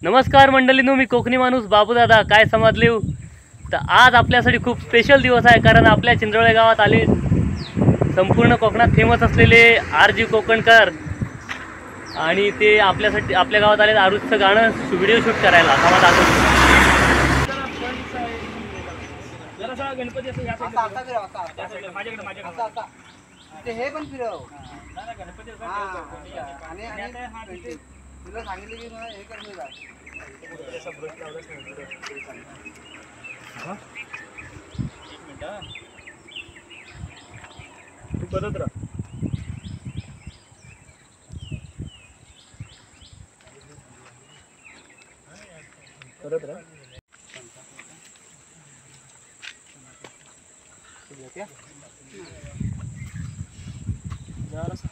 नमस्कार मंडळींनो, मी कोकणी माणूस बाबू दादा. काय समजले तर आज आपल्यासाठी खूप स्पेशल दिवस आहे, कारण आपल्या चिंचरोळे गावात आले संपूर्ण कोकणात फेमस असलेले RG कोकणकर, आणि ते आपल्यासाठी आपल्या गावात आले आरुजचं गाणं व्हिडिओ शूट करायला. हे पण फिरव तुला सांगितलं की मला हे करून जा. तू करत राहा. करत राहा.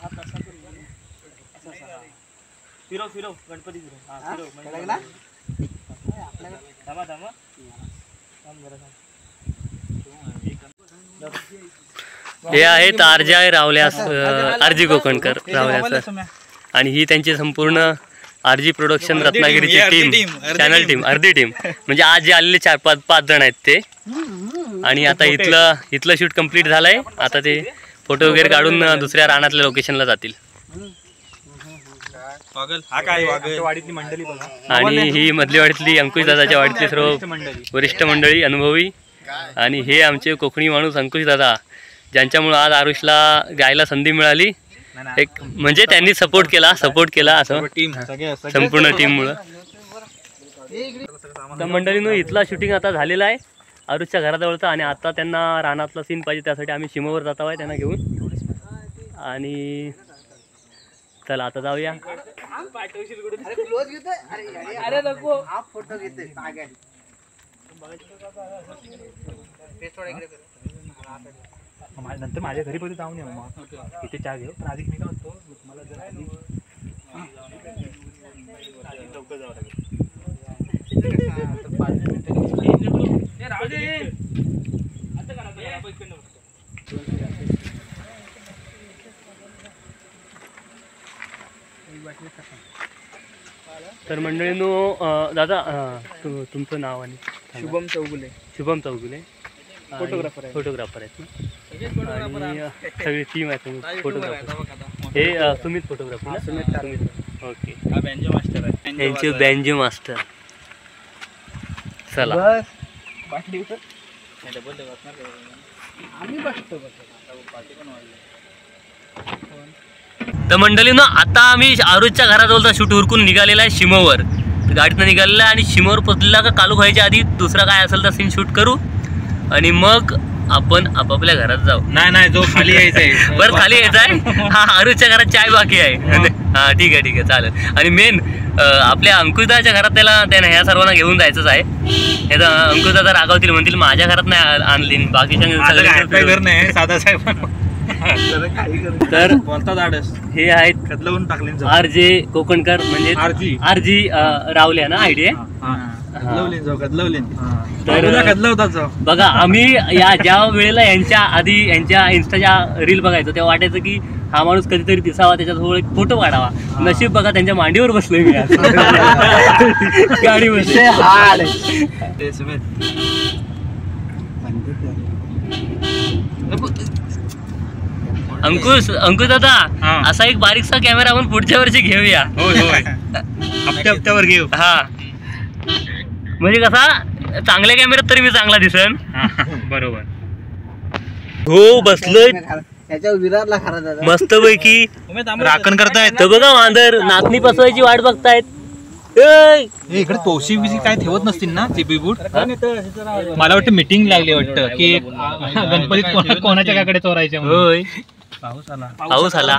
हात असा फिरव फिरव गणपती फिरव. हा फिरव. थांबा थांबा हे आहेत RG कोकणकर रावल्यास, आणि ही त्यांची संपूर्ण RG प्रोडक्शन रत्नागिरीची टीम, चॅनल टीम, अर्धी टीम. म्हणजे आज जे आलेले 4-5 जण आहेत ते. आणि आता इथलं शूट कंप्लीट झालंय. आता ते फोटो वगैरे काढून दुसऱ्या रानातल्या लोकेशनला जातील. आणि ही मधली वाडीतली अंकुश दादाच्या वाडीतली सर्व वरिष्ठ मंडळी, अनुभवी. आणि हे आमचे कोकणी माणूस अंकुश दादा, ज्यांच्यामुळे आज आरुषला गायला संधी मिळाली. एक म्हणजे त्यांनी सपोर्ट केला असं संपूर्ण टीममुळं. तर मंडळींनो, इथला शूटिंग आता झालेला आहे आरुषच्या घराजवळचा. आणि आता त्यांना रानातला सीन पाहिजे, त्यासाठी आम्ही शिमोवर जात आहोत त्यांना घेऊन. आणि चला आता जाऊया. नंतर माझ्या घरी पण जाऊन येऊ, मग इथे चहा घेऊ. पण आधी मी काय म्हणतो, मला जर आधी लवकर जावं लागेल. तर मंडळींनो, दादा तुमचं नाव आणि? शुभम चौगुले. शुभम चौगुले फोटोग्राफर आहेत ना. आणि सगळी टीम आहे फोटोग्राफर. हे सुमित फोटोग्राफर ना. ओके, यांचे बँजो मास्टर. चला तर मंडळींनो, आता आम्ही आरुजच्या घराजवळचा शूट उरकून निघालेला आहे शिमोवर. गाडीतनं निघालेला आहे आणि शिमोवर पोचलेला का कालू व्हायच्या आधी दुसरा काय असेल तर सीन शूट करू, आणि मग आपण आपापल्या घरात जाऊ. नाही जो खाली यायचा आहे. बरं, खाली यायचं आहे. हा, आरुजच्या घरात चाय बाकी आहे. हा ठीक आहे चालेल. आणि मेन आपल्या अंकुशदाच्या घरात त्यांना ह्या सर्वांना घेऊन जायचंच आहे. ह्याचा अंकुशदा रागावतील, म्हणतील माझ्या घरात नाही आणली, बाकीच्या घर नाही साधा साहेब. तर बोलतात हे आहेत कदलवून टाकले RG कोकणकर, म्हणजे RG रावल्या ना आयडिया. तर बघा, आम्ही ज्या वेळेला यांच्या इन्स्टाच्या रील बघायचो तेव्हा वाटायचं की हा माणूस कधीतरी दिसावा, त्याच्याजवळ एक फोटो काढावा. नशीब बघा, त्यांच्या मांडीवर बसलोय मी आज गाडीवर. अंकुश दादा, असा एक बारीकसा कॅमेरा आपण पुढच्या वर्षी घेऊया. हप्त्यावर घेऊ. हा, म्हणजे कसा चांगल्या कॅमेऱ्यात तरी मी चांगला दिसन. बरोबर. हो, बसलोय त्याच्या विरारला खरा दादा मस्त पैकी. राखण करतायत. तर बघा, वांदर नाचणी पसवायची वाट बघतायत. इकडे तोशी बिशी काय ठेवत नसतील ना चिपीबूट. मला वाटतं मीटिंग लागली वाटतं की गणपतीत कोणाच्या काकडे चोरायचे. होय, पाऊस आला.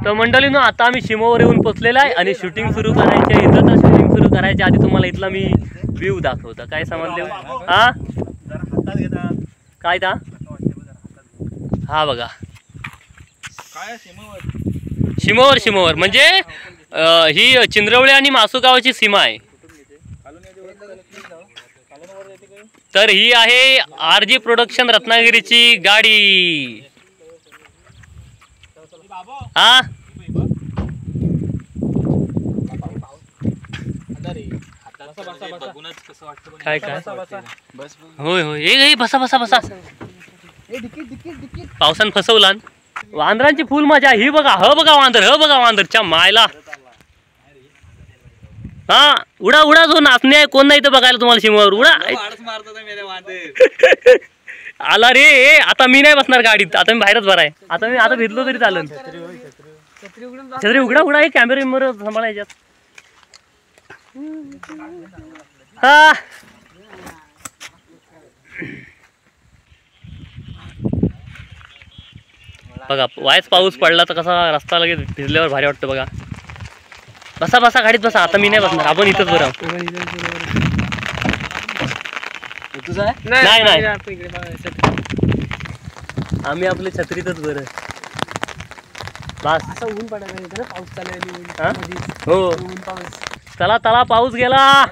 तर मंडळींनो, आता आम्ही शिमोवर येऊन पोचलेला आहे. आणि शूटिंग सुरू करायच्या इथं, तर शूटिंग सुरू करायच्या आधी तुम्हाला इथला मी व्ह्यू दाखवतो. काय समजले? हा काय ता? हा बघा, शिमोवर म्हणजे ही चिंद्रवळे आणि मासू गावाची सीमा आहे. तर ही आहे RG प्रोडक्शन रत्नागिरीची गाडी. हा काय काय होय होय ए बसा बसा बसा पावसान फसवला वांदरांची फुल मजा ही बघा बघा वांदरच्या मायला हा उडा उडा जो नाचणे आहे कोण नाही तर बघायला तुम्हाला सीमेवर उडा आला रे आता मी नाही बसणार गाडीत आता मी बाहेरच भराय आता भिजलो तरी चालेल छत्री उघडा उघडा हे कॅमेरा सांभाळायच्यात हा बघा वायच पाऊस पडला तर कसा रस्ता लगेच भिजल्यावर भारी वाटतं बघा बसा बसा गाडीत बसा आता मी नाही बसणार आपण इथंच बरं नाही नाही आम्ही आपल्या छत्रीतच बरं बस ऊन पडायला पाऊस चालू हो चला चला पाऊस गेला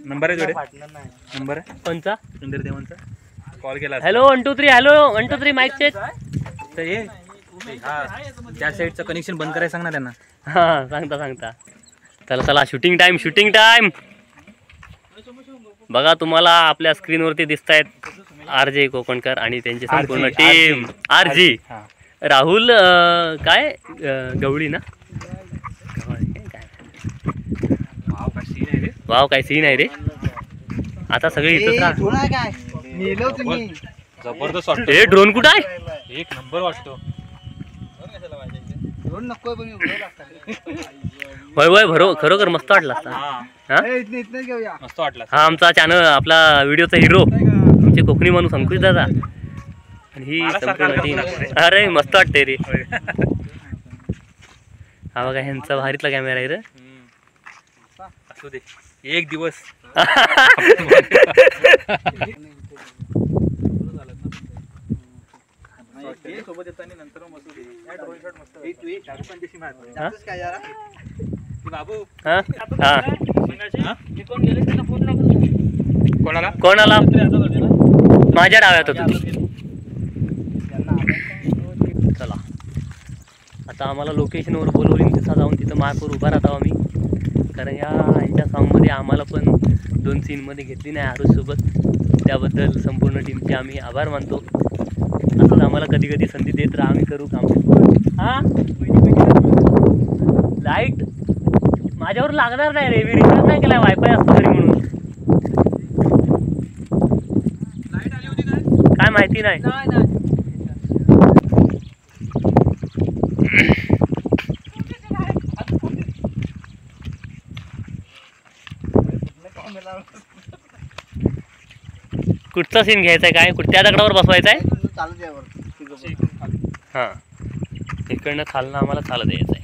नंबर आहे नंबर आहे कोणचा इंद्रदेवांचा कॉल केला हॅलो 1 2 3 हॅलो 1 2 3 माईक चेक तर हे त्या साईडचं कनेक्शन बंद करायला सांग ना त्यांना हा सांगता चला चला शूटिंग टाइम बघा तुम्हाला आपल्या स्क्रीनवरती दिसत आहेत RJ कोकणकर आणि त्यांची संपूर्ण टीम RG राहुल काय गवळी ना वाव काय सीन आहे रे आता सगळे इथंच राहा जबरदस्त वाटतो हे ड्रोन कुठं आहे एक नंबर वाटतो वय खरोखर मस्त वाटला असता मस्त वाटला हा आमचा चॅनल आपला व्हिडिओचा हिरो आमचे कोकणी माणूस अंकुश दादा आणि ही संपूर्ण टीम अरे मस्त वाटते रे हा बघा ह्यांचा भारीतला कॅमेरा आहे रे असू दे एक दिवस सोबत येताना नंतर बाबू कोणाला माझ्या डाव्यात होत चला आता आम्हाला लोकेशनवर बोलवली तिथं जाऊन तिथं मार्कवर उभा राहतो आम्ही कारण यांच्या सॉंगमध्ये आम्हाला पण 2 सीनमध्ये घेतली नाही आरुषसोबत त्याबद्दल संपूर्ण टीमचे आम्ही आभार मानतो असंच आम्हाला कधी कधी संधी देत राहा आम्ही करू काम हां लाईट माझ्यावर लागणार नाही रे मी रिचार्ज नाही केलाय वायफाय असतो तरी म्हणून काय माहिती नाही कुठचा सीन घ्यायचा आहे काय कुठच्या दगडावर बसवायचा आहे हां इकडनं खालनं आम्हाला चालत यायचं आहे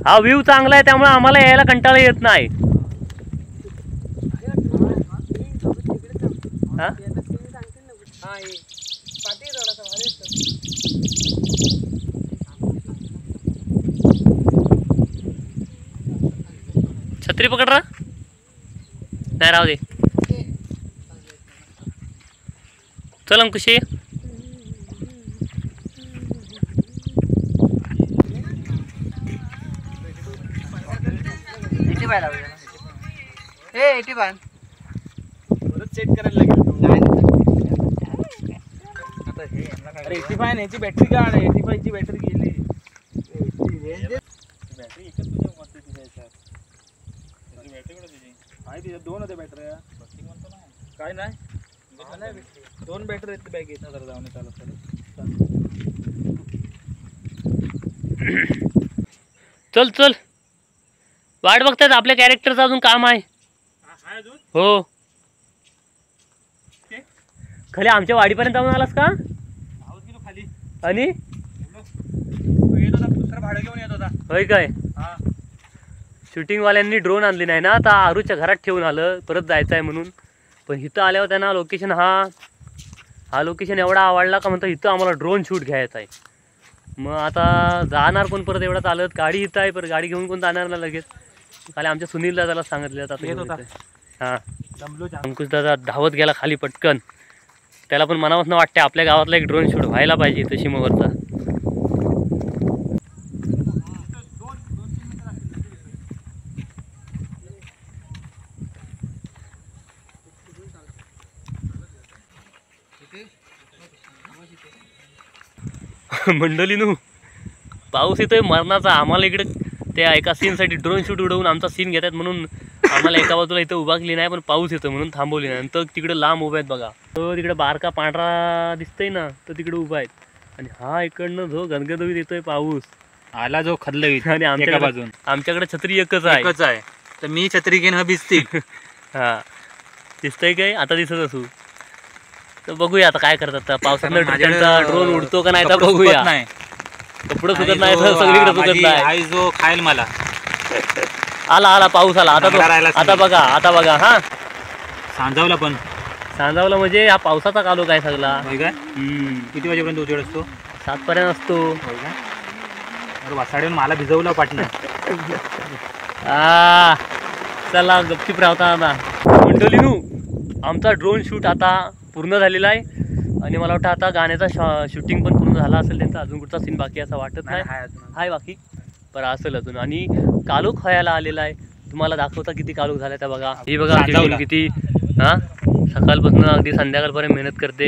हा व्ह्यू चांगला आहे त्यामुळे आम्हाला यायला कंटाळा येत नाही हा छत्री पकड रा नाही राहू दे चल अंकुशी सेट करायला लागेल अरे 85 याची बॅटरी काढ 85 ची बॅटरी गेली बॅटरी एकच तुझ्या मते तुझ्या याच्यात त्याची बॅटरी कुठे तुझी आहे तिच्या 2 होते बॅटऱ्या बघती म्हणतो ना काय नाही 2 बॅटरी आहेत बॅग येत जरा जाऊन चालत चल चल वाट बघतायत आपल्या कॅरेक्टरचं अजून काम आहे हो खाली आमच्या वाडीपर्यंत जाऊन आलास का खाली आणि येत होता दुसरं भाडं घेऊन येत होता होय काय हा शूटिंगवाल्यांनी ड्रोन आणली नाही ना आता आरूच्या घरात ठेवून आलं परत जायचं आहे म्हणून पण इथं आल्यावर त्यांना लोकेशन हा लोकेशन एवढा आवडला का म्हणतो इथं आम्हाला ड्रोन शूट घ्यायचा आहे मग आता जाणार कोण परत एवढा चालत गाडी इथं आहे परत गाडी घेऊन कोण जाणार ना लगेच खाली आमच्या सुनीलला त्याला सांगितलं आता हां अंकुश दादा धावत गेला खाली पटकन. त्याला पण मनापासून वाटते आपल्या गावातला एक ड्रोन शूट व्हायला पाहिजे इथं शिमवरचा. मंडळीनू पाऊस येतोय मरणाचा. आम्हाला इकडे त्या एका सीनसाठी ड्रोन शूट उडवून आमचा सीन घेतात म्हणून आम्हाला एका बाजूला इथं उभा केली नाही, पण पाऊस येतो म्हणून थांबवली नाही. नंतर तिकडे लांब उभा आहेत बघा, तो तिकडे बारका पांढरा दिसतोय ना, तो तिकडे उभा आहेत. आणि हा इकडनं जो गणगदवीत येतोय पाऊस आला जो खदलवीत. आणि आमच्याकडे छत्री एकच आहे. तर मी छत्री घेऊन भिजतील. हा दिसतंय काय आता दिसत असू तर बघूया आता काय करतात. पावसातनं त्यांचा ड्रोन उडतो का नाही तर बघूया. कपडे सुकत नाही तर सगळीकडे सुकत नाही. जो खाईल मला आला पाऊस आला आता बघा. हा सांजावला पण सांजावला म्हणजे हा पावसाचा कालो काय सगळा. किती वाजेपर्यंत उजेड असतो? 7 पर्यंत असतो. अरे वासाडीवर मला भिजवलं पाटणं. चला गपचीप राहता. आता मंडळीनू आमचा ड्रोन शूट आता पूर्ण झालेला आहे आणि मला वाटतं आता गाण्याचा शूटिंग पण पूर्ण झाला असेल त्यांचा. अजून कुठचा सीन बाकी असं वाटत नाही. हाय बाकी पण असेल अजून. आणि कालोख व्हायला आलेला आहे. तुम्हाला दाखवता किती कालोख झाला त्या बघा. ही बघा किती हा सकाळपासून अगदी संध्याकाळपर्यंत मेहनत करते.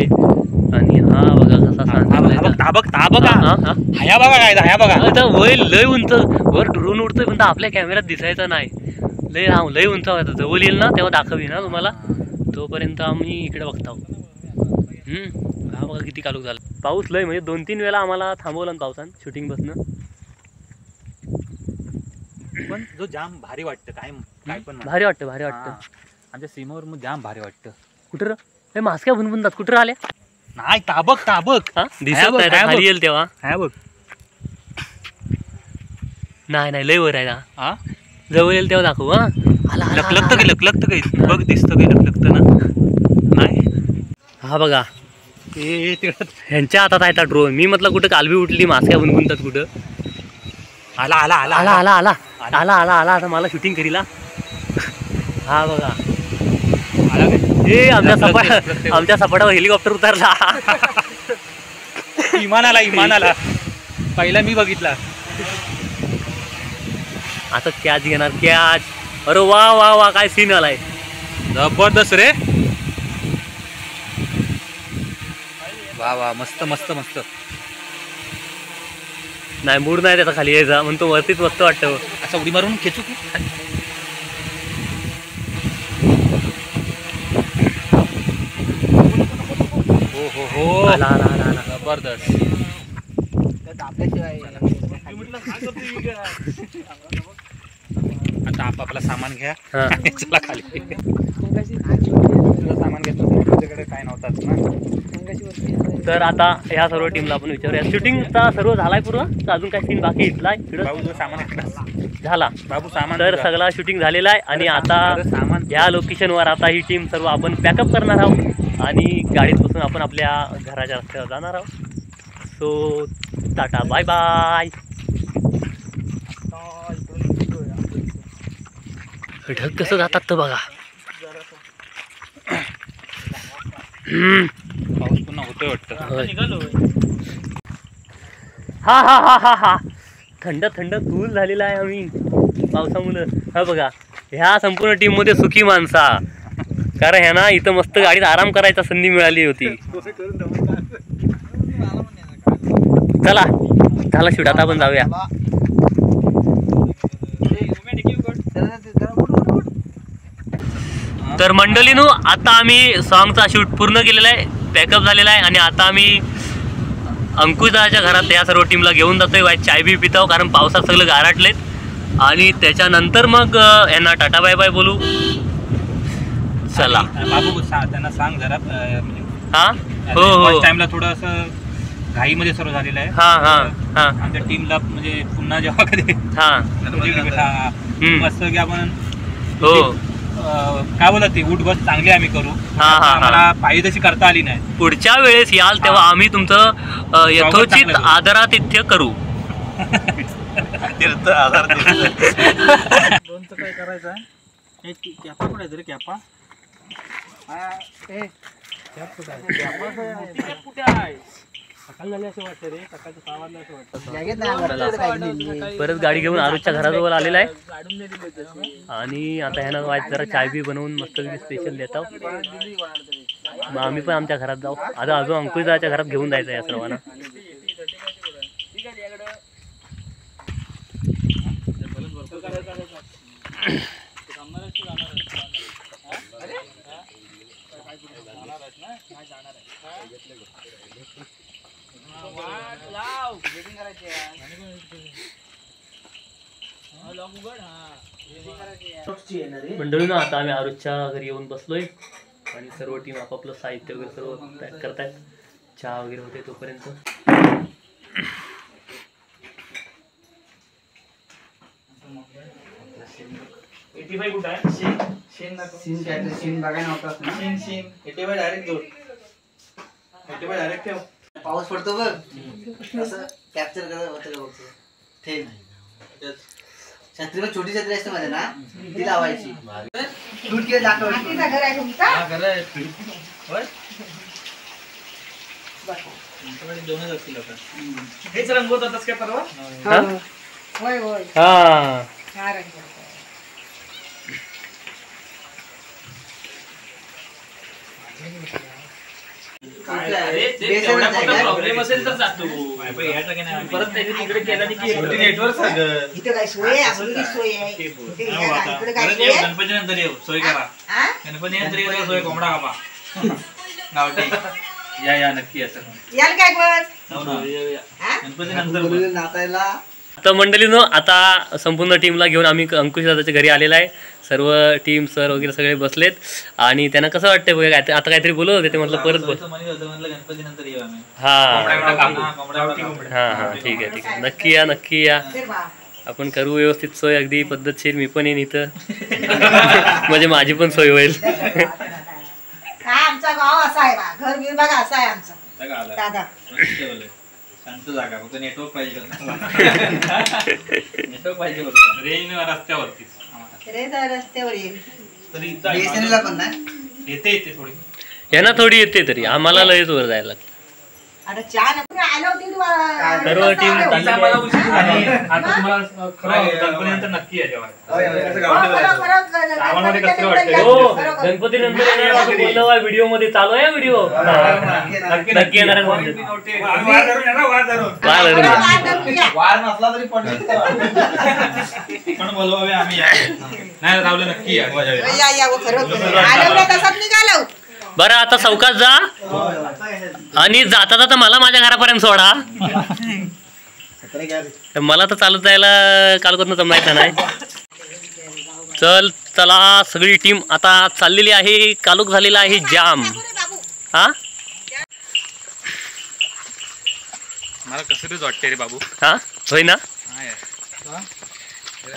आणि हा बघा कसा वय लय उंच वर ड्रोन उडतोय पण आपल्या कॅमेऱ्यात दिसायचं नाही. लय उंच व्हायचं. जवळ येईल ना तेव्हा दाखवी ना तुम्हाला. तोपर्यंत आम्ही इकडे बघतो. हा बघा किती कालोख झाला. पाऊस लय म्हणजे 2-3 वेळा आम्हाला थांबवलं ना पावसानं शूटिंग बसणं. पण जो जाम भारी वाटतं काय पण भारी वाटतं. आमच्या सीमेवर मग जाम भारी वाटतं. कुठं हे मास्क्या भुनभुनतात कुठं आल्या नाही. ताबक हा दिसत नाही खाली येईल तेव्हा. हा बघ नाही लय वर आहे ना. जवळ येईल तेव्हा दाखवू. लकलकत काही बघ दिसतं काही लकलकत ना नाही. हा बघा ह्यांच्या हातात आहे ड्रोन. मी म्हटलं कुठं कालबी उठली मास्क्या भुनभुनतात कुठं. आला आता मला शूटिंग करीला. हा बघा आमच्या सपाटावर हेलिकॉप्टर उतरला. इमानाला पहिला मी बघितला. आता कॅच घेणार कॅच. अरे वा काय सीन आलाय जबरदस्त रे. वा मस्त. नाही मूड नाही त्याचा खाली यायचा म्हणून तो वरतीच मस्त वाटतं. असं उडी मारून खेचू की हो जबरदस्त. आता आपला सामान घ्या. चला खाली. सामान घेतलं काय नव्हताच ना. तर आता ह्या सर्व टीमला आपण विचारूया. शूटिंगचा सर्व झालाय पूर्ण तर अजून काय सीन बाकी इथला झाला बाबू सामान. तर सगळा शूटिंग झालेला आहे. आणि आता या लोकेशनवर आता ही टीम सर्व आपण पॅकअप करणार आहोत आणि गाडीत बसून आपण आपल्या घराच्या रस्त्यावर जाणार आहोत. So tata bye bye. ढग कसं जातात तर बघा. पाऊस पुन्हा होतोय वाटतं. हा थंड कूल झालेला आहे आम्ही पावसामुळे. हा बघा ह्या संपूर्ण टीम मध्ये सुखी माणसा. कारण ह्या ना इथं मस्त गाडीत आराम करायचा संधी मिळाली होती. चला झाला शूट आता आपण जाऊया. तर मंडळीनो आता आम्ही सॉन्गचा शूट पूर्ण केलेला आहे. पॅकअप झालेला आहे. आणि आता आम्ही अंकुशदाच्या घरात या सर्व टीमला घेऊन जातोय. वाईट चाय बी पिताव कारण पावसात सगळं गारटलेत. आणि त्याच्यानंतर मग यांना टाटा बाय बाय बोलू. चला बाबू त्यांना सांग जरा. हा हो टाइमला थोडंसं घाईमध्ये सर्व झालेलं आहे. हा आमच्या टीमला म्हणजे पुन्हा जेव्हा कधी मस्त की आपण हो काय बोलत ती उठ बस चांगली आम्ही करू. आम्हाला पाहिजे तशी करता आली नाही. पुढच्या वेळेस याल तेव्हा आम्ही तुमचं यथोचित आदरातिथ्य करू. ड्रोनचं काय करायचं आहे. कॅपा कुठे रे कॅपा कुठे आहे सकाळ झाली असं वाटतं रे सकाळचं 6 वाजलं असं वाटतं परत गाडी घेऊन आरुषच्या घराजवळ आलेला आहे काढून नाही दिली आणि आता ह्यानं वाईट जरा चाय बी बनवून मस्त स्पेशल देतो मग आम्ही पण आमच्या घरात जाऊ आता अजून अंकुशदाच्या घरात घेऊन जायचं या सर्वांना मंडळीनं आता आम्ही आरुषच्या घरी येऊन बसलोय आणि सर्व टीम आपापलं साहित्य वगैरे सर्व पॅक करतायत चहा वगैरे होते तोपर्यंत पाऊस पडतो बघ असं कॅप्चर करत होतं बघ थेंब छत्री पण छोटी छत्री असते मध्ये ना ती लावायची दूध किती दाखवायची घर आहे तुमचा दोनच असतील आता हेच रंगवत होतास काय परवा होय होय हा प्रॉब्लेम असेल तर जातो परत तिकडे केला नेटवर्क इथे काय सोय आहे सोय आहे गणपती नंतर येऊ सोय करा गणपती नंतर येऊ सोय कोंबडा कापा गावठी या नक्की असं याल काय गणपती नंतर नाचायला तर मंडळीनं आता संपूर्ण टीमला घेऊन आम्ही अंकुश दादाच्या घरी आलेला आहे सर्व टीम सर वगैरे सगळे बसलेत आणि त्यांना कसं वाटतंय बघा आता काहीतरी बोलत होते ते म्हटलं परत बोल गणपती नंतर येऊ आम्ही हा ठीक आहे नक्की या आपण करू व्यवस्थित सोय अगदी पद्धतशीर मी पण येईन इथं म्हणजे माझी पण सोय होईल आमचा गाव असा आहे बा घर बीर बघा असा आहे आमचा दादा शांत जागा फक्त नेटवर्क पाहिजे नेटवर्क पाहिजे रेंज रस्त्यावरती रस्त्यावर येईल तरी पण नाही येते थोडी यांना थोडी येते तरी आम्हाला लयच वर जायला लागतं आता चहा नको आलो होती सर्व टीम नक्की आहे गणपती नंतर व्हिडिओ मध्ये चालू आहे व्हिडिओ नक्की येणार वार नसला तरी पण बोलवावे आम्ही नाही रावलं नक्की निघालो बरं आता चौकात जा आणि जाता जाता मला माझ्या घरापर्यंत सोडा मला तर चालत जायला कालकोतनं जमायचं नाही चला सगळी टीम आता चाललेली आहे कालूक झालेला आहे जाम हा मला कसं तरीच वाटते रे बाबू हा होय ना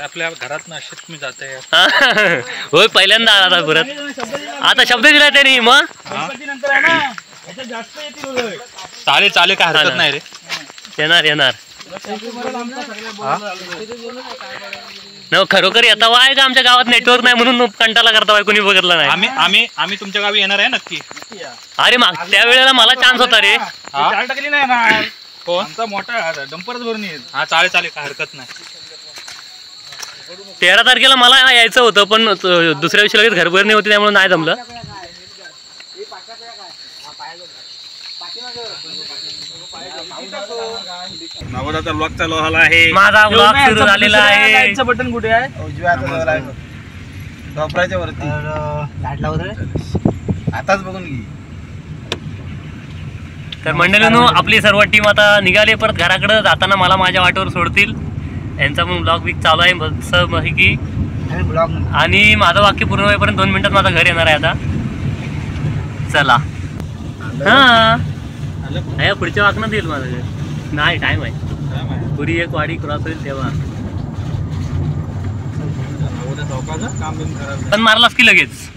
आपल्या घरात ना अशीच मी जाते होय पहिल्यांदा आला परत आता शब्द दिला त्याने मग चालेल काय हरकत नाही रे येणार न खरोखर येता वाय का आमच्या गावात नेटवर्क नाही म्हणून कंटाळा करता वाय कोणी बघितलं नाही आम्ही तुमच्या गावी येणार आहे नक्की अरे माग त्या वेळेला मला चान्स होता रे 4% नाही ना कोणता मोठा डंपरच भरून येईल हा चालेल काय हरकत नाही 13 तारखेला मला यायचं होतं पण दुसऱ्या दिवशी लगेच घरभरणी होती त्यामुळे नाही जमलं नवदाचा ब्लॉग चालू झाला आहे माझा ब्लॉग सुरू झालेला आहे बटन कुठे आहे उजव्या वरती आताच बघून घे तर मंडळींनो आपली सर्व टीम आता निघाली परत घराकडे जाताना मला माझ्या वाटेवर सोडतील यांचा पण ब्लॉग वीक चालू आहे मस्त की आणि माझं वाक्य पूर्ण होईपर्यंत 2 मिनिटात माझं घर येणार आहे आता चला हा पुढच्या वाकनं देईल माझं घर नाही टाइम आहे पुरी एक वाडी क्रॉस होईल तेव्हा पण मारलास की लगेच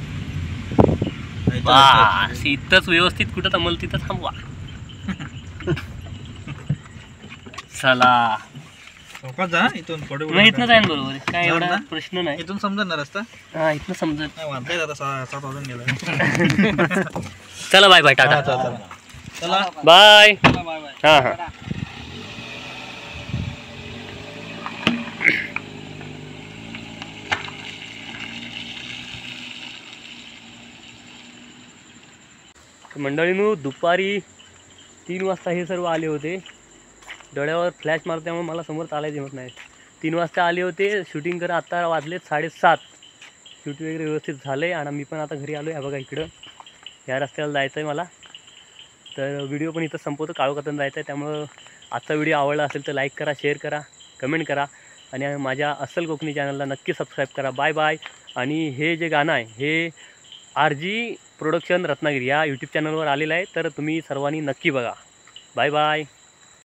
बस इथंच व्यवस्थित कुठं तमल तिथं थांबवा चला चौकात जा इथून पुढे मग इथनं जाईन बरोबर काय एवढा ना? प्रश्न नाही. इथून समजणार ना रस्ता हा इथनं समजत. नाही वाजताय आता 7 वाजून गेला. चला बाय बाय टाटा चला बाय. Bye bye. हां हां. मंडळींनो दुपारी 3 वाजता हे सर्व आले होते. डोळ्यावर फ्लॅश मारल्यामुळे मला समोर चालायला जमत नाही. 3 वाजता आले होते शूटिंग करा. आता वाजले 7:30. शूट वगैरे व्यवस्थित झालं आहे आणि मी पण आता घरी आलो आहे. बघा इकडं ह्या रस्त्याला जायचं आहे मला. तर व्हिडिओ पण इथं संपवतो. काळोखातून जायचं आहे. त्यामुळं आजचा व्हिडिओ आवडला असेल तर लाईक करा, शेअर करा, कमेंट करा आणि माझ्या अस्सल कोकणी चॅनलला नक्की सबस्क्राईब करा. Bye bye. आणि हे जे गाणं आहे हे RG प्रोडक्शन रत्नागिरी या यूट्यूब चॅनलवर आलेलं आहे. तर तुम्ही सर्वांनी नक्की बघा. Bye bye.